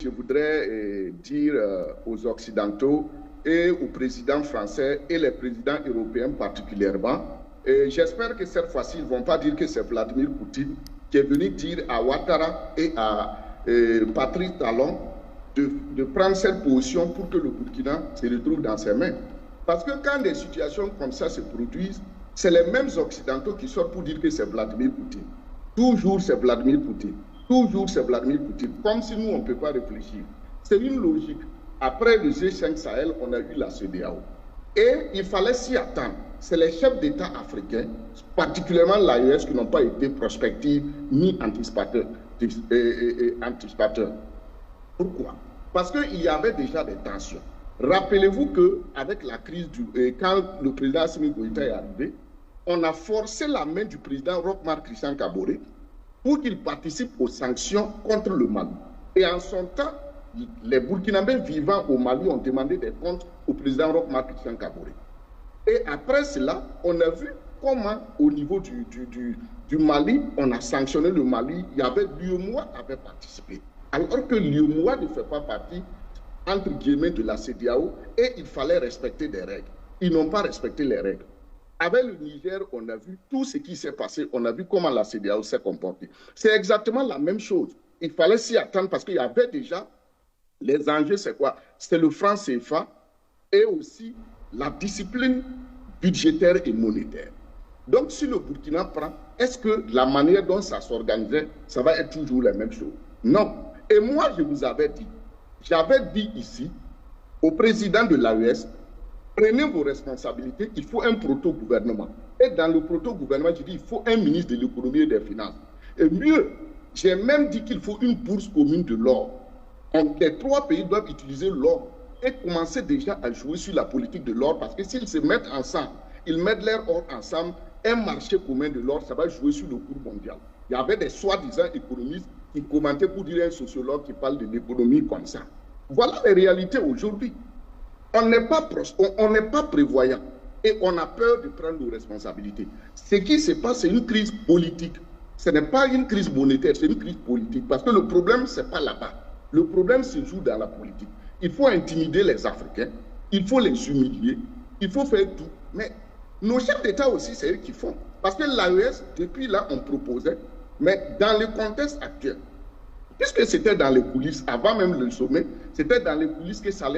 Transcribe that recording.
Je voudrais dire aux Occidentaux et aux présidents français et les présidents européens particulièrement, j'espère que cette fois-ci, ils ne vont pas dire que c'est Vladimir Poutine qui est venu dire à Ouattara et à Patrice Talon de prendre cette position pour que le Burkina se retrouve dans ses mains. Parce que quand des situations comme ça se produisent, c'est les mêmes Occidentaux qui sortent pour dire que c'est Vladimir Poutine. Toujours c'est Vladimir Poutine. Toujours c'est Vladimir Poutine. Comme si nous, on ne peut pas réfléchir. C'est une logique. Après le G5 Sahel, on a eu la CEDEAO. Et il fallait s'y attendre. C'est les chefs d'État africains, particulièrement l'AES, qui n'ont pas été prospectifs ni anticipateurs. Pourquoi? Parce qu'il y avait déjà des tensions. Rappelez-vous qu'avec la crise quand le président Assimi Goïta est arrivé, on a forcé la main du président Roch-Marc Christian Kaboré pour qu'il participe aux sanctions contre le Mali. Et en son temps, les Burkinabés vivant au Mali ont demandé des comptes au président Roch-Marc Christian Kaboré. Et après cela, on a vu comment, au niveau du Mali, on a sanctionné le Mali. Il y avait l'UEMOA qui avait participé. Alors que l'UEMOA ne fait pas partie, entre guillemets, de la CEDEAO, et il fallait respecter des règles. Ils n'ont pas respecté les règles. Avec le Niger, on a vu tout ce qui s'est passé, on a vu comment la CEDEAO s'est comportée. C'est exactement la même chose. Il fallait s'y attendre parce qu'il y avait déjà les enjeux, c'est quoi? C'est le franc CFA et aussi la discipline budgétaire et monétaire. Donc, si le Burkina prend, est-ce que la manière dont ça s'organisait, ça va être toujours la même chose? Non. Et moi, je vous avais dit, j'avais dit ici au président de l'AES, prenez vos responsabilités, il faut un proto-gouvernement. Et dans le proto-gouvernement, je dis il faut un ministre de l'économie et des finances. Et mieux, j'ai même dit qu'il faut une bourse commune de l'or. Les trois pays doivent utiliser l'or et commencer déjà à jouer sur la politique de l'or, parce que s'ils se mettent ensemble, ils mettent leur or ensemble, un marché commun de l'or, ça va jouer sur le cours mondial. Il y avait des soi-disant économistes qui commentaient pour dire un sociologue qui parle de l'économie comme ça. Voilà les réalités aujourd'hui. On n'est pas prévoyant et on a peur de prendre nos responsabilités. Ce qui se passe, c'est une crise politique. Ce n'est pas une crise monétaire, c'est une crise politique. Parce que le problème, ce n'est pas là-bas. Le problème se joue dans la politique. Il faut intimider les Africains, il faut les humilier, il faut faire tout. Mais nos chefs d'État aussi, c'est eux qui font. Parce que l'AES, depuis là, on proposait, mais dans le contexte actuel, puisque c'était dans les coulisses, avant même le sommet, c'était dans les coulisses que ça allait.